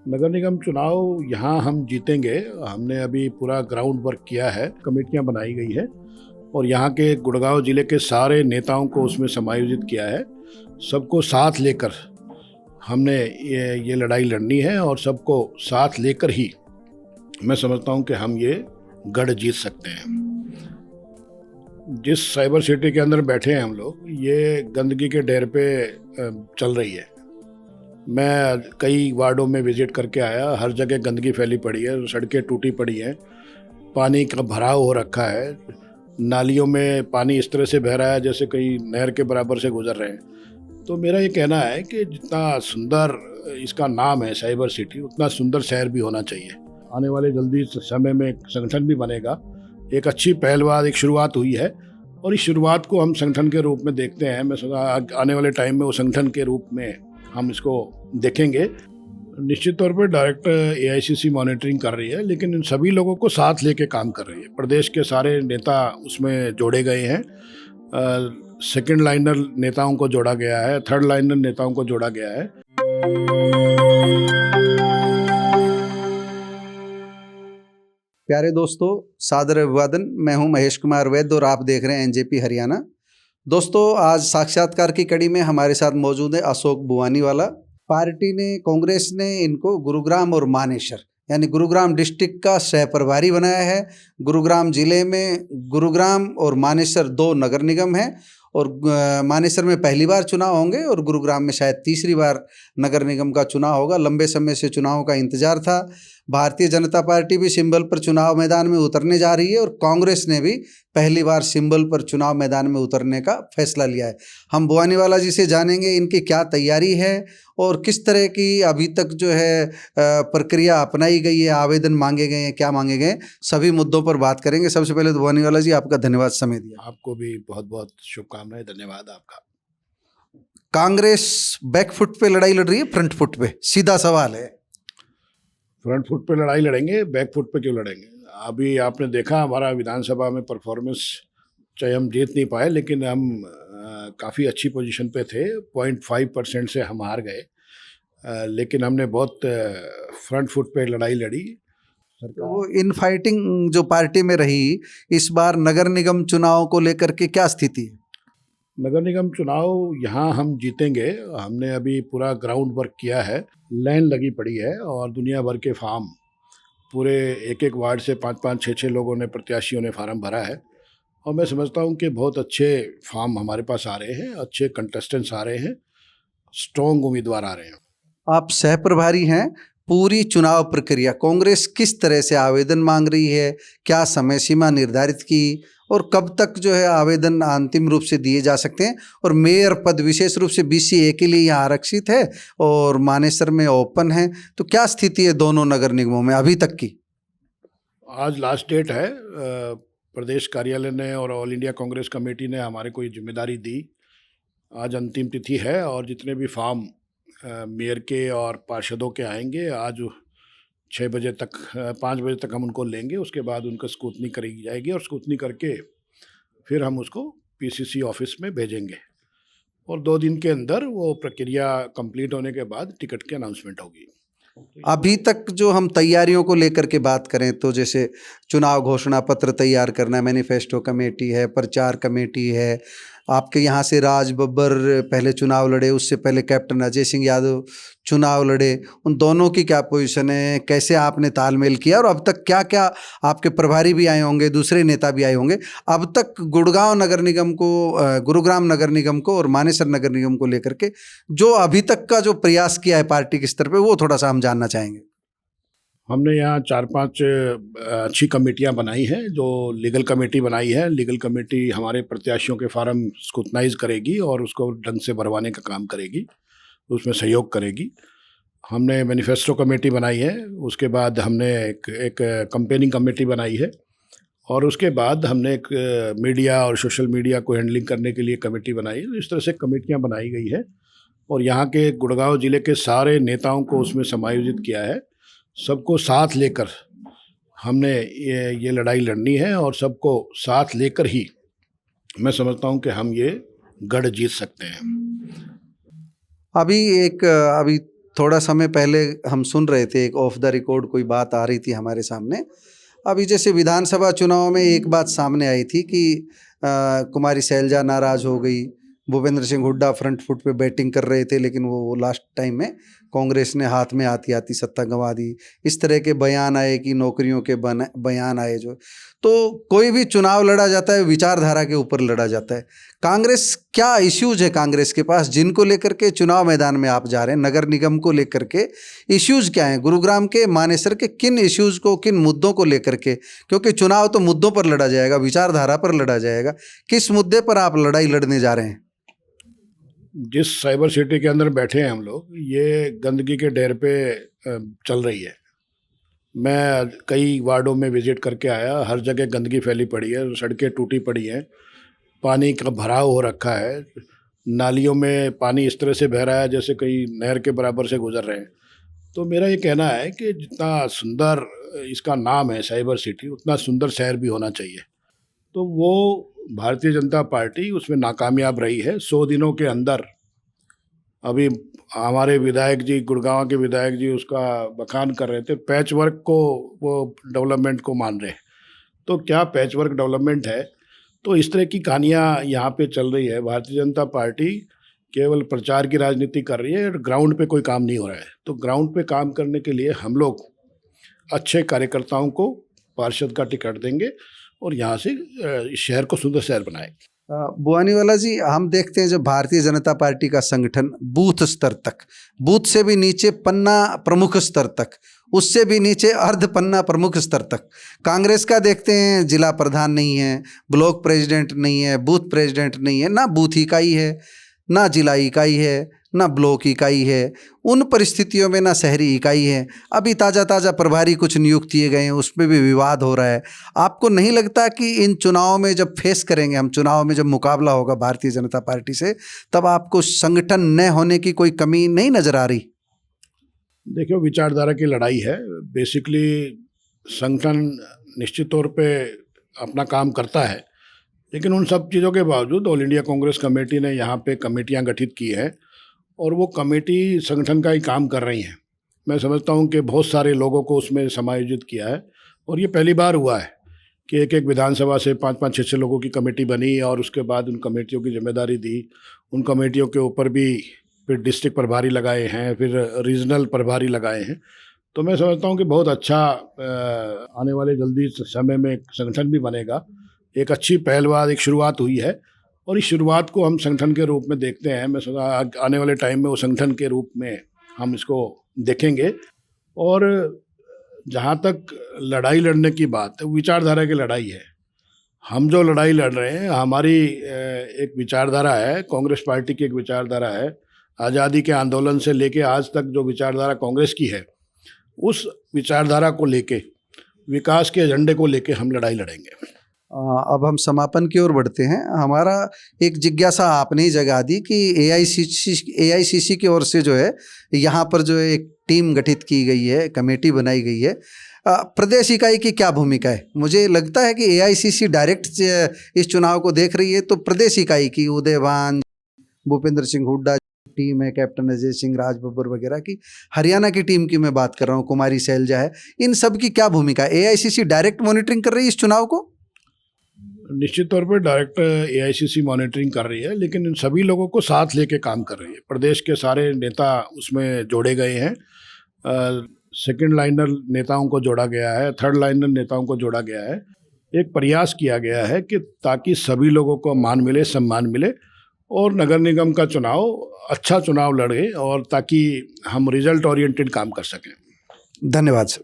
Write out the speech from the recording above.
नगर निगम चुनाव यहाँ हम जीतेंगे। हमने अभी पूरा ग्राउंड वर्क किया है, कमेटियाँ बनाई गई है और यहाँ के गुड़गांव जिले के सारे नेताओं को उसमें समायोजित किया है। सबको साथ लेकर हमने ये लड़ाई लड़नी है और सबको साथ लेकर ही मैं समझता हूँ कि हम ये गढ़ जीत सकते हैं। जिस साइबर सिटी के अंदर बैठे हैं हम लोग, ये गंदगी के ढेर पे चल रही है। मैं कई वार्डों में विजिट करके आया, हर जगह गंदगी फैली पड़ी है, सड़कें टूटी पड़ी हैं, पानी का भराव हो रखा है, नालियों में पानी इस तरह से बह रहा है जैसे कई नहर के बराबर से गुजर रहे हैं। तो मेरा ये कहना है कि जितना सुंदर इसका नाम है साइबर सिटी, उतना सुंदर शहर भी होना चाहिए। आने वाले जल्दी समय में एक संगठन भी बनेगा। एक अच्छी पहलवाद, एक शुरुआत हुई है और इस शुरुआत को हम संगठन के रूप में देखते हैं। मैं सोचा आने वाले टाइम में वो संगठन के रूप में हम इसको देखेंगे। निश्चित तौर पर डायरेक्टर एआईसीसी मॉनिटरिंग कर रही है, लेकिन इन सभी लोगों को साथ लेके काम कर रही है। प्रदेश के सारे नेता उसमें जोड़े गए हैं। सेकंड लाइनर नेताओं को जोड़ा गया है, थर्ड लाइनर नेताओं को जोड़ा गया है। प्यारे दोस्तों, सादर अभिवादन। मैं हूं महेश कुमार वैद्य और आप देख रहे हैं एनजेपी हरियाणा। दोस्तों, आज साक्षात्कार की कड़ी में हमारे साथ मौजूद है अशोक बुवानीवाला। पार्टी ने, कांग्रेस ने इनको गुरुग्राम और मानेसर यानी गुरुग्राम डिस्ट्रिक्ट का सह प्रभारी बनाया है। गुरुग्राम जिले में गुरुग्राम और मानेसर दो नगर निगम हैं और मानेसर में पहली बार चुनाव होंगे और गुरुग्राम में शायद तीसरी बार नगर निगम का चुनाव होगा। लंबे समय से चुनाव का इंतजार था। भारतीय जनता पार्टी भी सिंबल पर चुनाव मैदान में उतरने जा रही है और कांग्रेस ने भी पहली बार सिंबल पर चुनाव मैदान में उतरने का फैसला लिया है। हम बुवानीवाला जी से जानेंगे इनकी क्या तैयारी है और किस तरह की अभी तक जो है प्रक्रिया अपनाई गई है, आवेदन मांगे गए हैं, क्या मांगे गए, सभी मुद्दों पर बात करेंगे। सबसे पहले तो बुवानीवाला जी, आपका धन्यवाद समय दिया। आपको भी बहुत बहुत शुभकामनाएं, धन्यवाद आपका। कांग्रेस बैकफुट पे लड़ाई लड़ रही है, फ्रंट फुट पे? सीधा सवाल है। फ्रंट फुट पे लड़ाई लड़ेंगे, बैक फुट पे क्यों लड़ेंगे? अभी आपने देखा हमारा विधानसभा में परफॉर्मेंस, चाहे हम जीत नहीं पाए लेकिन हम काफ़ी अच्छी पोजीशन पे थे। 0.5% से हम हार गए, लेकिन हमने बहुत फ्रंट फुट पे लड़ाई लड़ी। वो इन फाइटिंग जो पार्टी में रही, इस बार नगर निगम चुनाव को लेकर के क्या स्थिति है? नगर निगम चुनाव यहाँ हम जीतेंगे। हमने अभी पूरा ग्राउंड वर्क किया है, लाइन लगी पड़ी है और दुनिया भर के फार्म, पूरे एक एक वार्ड से 5-5, 6-6 लोगों ने, प्रत्याशियों ने फार्म भरा है और मैं समझता हूँ कि बहुत अच्छे फार्म हमारे पास आ रहे हैं, अच्छे कंटेस्टेंट्स आ रहे हैं, स्ट्रॉन्ग उम्मीदवार आ रहे हैं। आप सह प्रभारी हैं। पूरी चुनाव प्रक्रिया कांग्रेस किस तरह से आवेदन मांग रही है, क्या समय सीमा निर्धारित की और कब तक जो है आवेदन अंतिम रूप से दिए जा सकते हैं? और मेयर पद विशेष रूप से BC1 के लिए यहाँ आरक्षित है और मानेसर में ओपन है, तो क्या स्थिति है दोनों नगर निगमों में अभी तक की? आज लास्ट डेट है। प्रदेश कार्यालय ने और ऑल इंडिया कांग्रेस कमेटी ने हमारे को ये जिम्मेदारी दी। आज अंतिम तिथि है और जितने भी फार्म मेयर के और पार्षदों के आएंगे, आज 6 बजे तक, 5 बजे तक हम उनको लेंगे। उसके बाद उनका स्क्रूटनी करी जाएगी और स्क्रूटनी करके फिर हम उसको PCC ऑफिस में भेजेंगे और 2 दिन के अंदर वो प्रक्रिया कंप्लीट होने के बाद टिकट की अनाउंसमेंट होगी। अभी तक जो हम तैयारियों को लेकर के बात करें तो जैसे चुनाव घोषणा पत्र तैयार करना, मैनिफेस्टो कमेटी है, प्रचार कमेटी है, आपके यहाँ से राज बब्बर पहले चुनाव लड़े, उससे पहले कैप्टन अजय सिंह यादव चुनाव लड़े, उन दोनों की क्या पोजीशन है, कैसे आपने तालमेल किया और अब तक क्या क्या, आपके प्रभारी भी आए होंगे, दूसरे नेता भी आए होंगे, अब तक गुड़गांव नगर निगम को, गुरुग्राम नगर निगम को और मानेसर नगर निगम को लेकर के जो अभी तक का जो प्रयास किया है पार्टी के स्तर पे, वो थोड़ा सा हम जानना चाहेंगे। हमने यहाँ 4-5 अच्छी कमेटियाँ बनाई हैं। जो लीगल कमेटी बनाई है, लीगल कमेटी हमारे प्रत्याशियों के फार्म स्क्रूटनाइज करेगी और उसको ढंग से भरवाने का काम करेगी, उसमें सहयोग करेगी। हमने मैनिफेस्टो कमेटी बनाई है, उसके बाद हमने एक कंपेनिंग कमेटी बनाई है और उसके बाद हमने एक मीडिया और सोशल मीडिया को हैंडलिंग करने के लिए कमेटी बनाई है। इस तरह से कमेटियाँ बनाई गई है और यहाँ के गुड़गांव जिले के सारे नेताओं को उसमें समायोजित किया है। सबको साथ लेकर हमने ये लड़ाई लड़नी है और सबको साथ लेकर ही मैं समझता हूँ कि हम ये गढ़ जीत सकते हैं। अभी थोड़ा समय पहले हम सुन रहे थे, एक ऑफ द रिकॉर्ड कोई बात आ रही थी हमारे सामने। अभी जैसे विधानसभा चुनाव में एक बात सामने आई थी कि कुमारी शैलजा नाराज हो गई, भूपेंद्र सिंह हुड्डा फ्रंट फुट पे बैटिंग कर रहे थे, लेकिन वो लास्ट टाइम में कांग्रेस ने हाथ में आती आती सत्ता गंवा दी। इस तरह के बयान आए कि नौकरियों के बयान आए जो। तो कोई भी चुनाव लड़ा जाता है विचारधारा के ऊपर लड़ा जाता है। कांग्रेस, क्या इश्यूज है कांग्रेस के पास जिनको लेकर के चुनाव मैदान में आप जा रहे हैं? नगर निगम को लेकर के इश्यूज क्या हैं? गुरुग्राम के मानेसर के किन इश्यूज को, किन मुद्दों को लेकर के? क्योंकि चुनाव तो मुद्दों पर लड़ा जाएगा, विचारधारा पर लड़ा जाएगा। किस मुद्दे पर आप लड़ाई लड़ने जा रहे हैं? जिस साइबर सिटी के अंदर बैठे हैं हम लोग, ये गंदगी के ढेर पे चल रही है। मैं कई वार्डों में विजिट करके आया, हर जगह गंदगी फैली पड़ी है, सड़कें टूटी पड़ी हैं, पानी का भराव हो रखा है, नालियों में पानी इस तरह से बह रहा है जैसे कई नहर के बराबर से गुजर रहे हैं। तो मेरा ये कहना है कि जितना सुंदर इसका नाम है साइबर सिटी, उतना सुंदर शहर भी होना चाहिए। तो वो भारतीय जनता पार्टी उसमें नाकामयाब रही है। 100 दिनों के अंदर अभी हमारे विधायक जी, गुड़गांव के विधायक जी उसका बखान कर रहे थे, पैच वर्क को वो डेवलपमेंट को मान रहे हैं। तो क्या पैच वर्क डेवलपमेंट है? तो इस तरह की कहानियाँ यहाँ पे चल रही है। भारतीय जनता पार्टी केवल प्रचार की राजनीति कर रही है, ग्राउंड पे कोई काम नहीं हो रहा है। तो ग्राउंड पे काम करने के लिए हम लोग अच्छे कार्यकर्ताओं को पार्षद का टिकट देंगे और यहाँ से शहर को सुंदर शहर बनाएंगे। बुआनीवाला जी, हम देखते हैं जब भारतीय जनता पार्टी का संगठन बूथ स्तर तक, बूथ से भी नीचे पन्ना प्रमुख स्तर तक, उससे भी नीचे अर्ध पन्ना प्रमुख स्तर तक, कांग्रेस का देखते हैं जिला प्रधान नहीं है, ब्लॉक प्रेसिडेंट नहीं है, बूथ प्रेसिडेंट नहीं है, ना बूथ इकाई है, ना जिला इकाई है, ना ब्लॉक इकाई है। उन परिस्थितियों में ना शहरी इकाई है। अभी ताज़ा प्रभारी कुछ नियुक्त किए गए हैं, उसमें भी विवाद हो रहा है। आपको नहीं लगता कि इन चुनावों में जब फेस करेंगे हम, चुनाव में जब मुकाबला होगा भारतीय जनता पार्टी से, तब आपको संगठन न होने की कोई कमी नहीं नज़र आ रही? देखिए, विचारधारा की लड़ाई है। बेसिकली संगठन निश्चित तौर पे अपना काम करता है, लेकिन उन सब चीज़ों के बावजूद ऑल इंडिया कांग्रेस कमेटी ने यहाँ पे कमेटियाँ गठित की है और वो कमेटी संगठन का ही काम कर रही हैं। मैं समझता हूँ कि बहुत सारे लोगों को उसमें समायोजित किया है और ये पहली बार हुआ है कि एक एक विधानसभा से 5-5, 6-6 लोगों की कमेटी बनी और उसके बाद उन कमेटियों की जिम्मेदारी दी। उन कमेटियों के ऊपर भी फिर डिस्ट्रिक्ट प्रभारी लगाए हैं, फिर रीजनल प्रभारी लगाए हैं। तो मैं समझता हूँ कि बहुत अच्छा आने वाले जल्दी समय में संगठन भी बनेगा। एक अच्छी पहलवाद, एक शुरुआत हुई है और इस शुरुआत को हम संगठन के रूप में देखते हैं। मैं सोचा आने वाले टाइम में वो संगठन के रूप में हम इसको देखेंगे। और जहाँ तक लड़ाई लड़ने की बात है, विचारधारा की लड़ाई है। हम जो लड़ाई लड़ रहे हैं, हमारी एक विचारधारा है, कांग्रेस पार्टी की एक विचारधारा है। आज़ादी के आंदोलन से लेके आज तक जो विचारधारा कांग्रेस की है, उस विचारधारा को लेके, विकास के एजेंडे को लेके हम लड़ाई लड़ेंगे। अब हम समापन की ओर बढ़ते हैं। हमारा एक जिज्ञासा आपने ही जगा दी कि एआईसीसी की ओर से जो है यहाँ पर जो है एक टीम गठित की गई है, कमेटी बनाई गई है। प्रदेश इकाई की क्या भूमिका है? मुझे लगता है कि एआईसीसी डायरेक्ट इस चुनाव को देख रही है, तो प्रदेश इकाई की उदयभान, भूपेंद्र सिंह हुड्डा टीम है, कैप्टन अजय सिंह, राज बब्बर वगैरह की, हरियाणा की टीम की मैं बात कर रहा हूँ, कुमारी शैलजा है, इन सब की क्या भूमिका है? एआईसीसी डायरेक्ट मॉनिटरिंग कर रही है इस चुनाव को? निश्चित तौर पर डायरेक्ट एआईसीसी मॉनिटरिंग कर रही है, लेकिन इन सभी लोगों को साथ लेके काम कर रही है। प्रदेश के सारे नेता उसमें जोड़े गए हैं। सेकंड लाइनर नेताओं को जोड़ा गया है, थर्ड लाइनर नेताओं को जोड़ा गया है। एक प्रयास किया गया है कि ताकि सभी लोगों को मान मिले, सम्मान मिले और नगर निगम का चुनाव अच्छा चुनाव लड़े और ताकि हम रिजल्ट ओरिएंटेड काम कर सकें। धन्यवाद सर।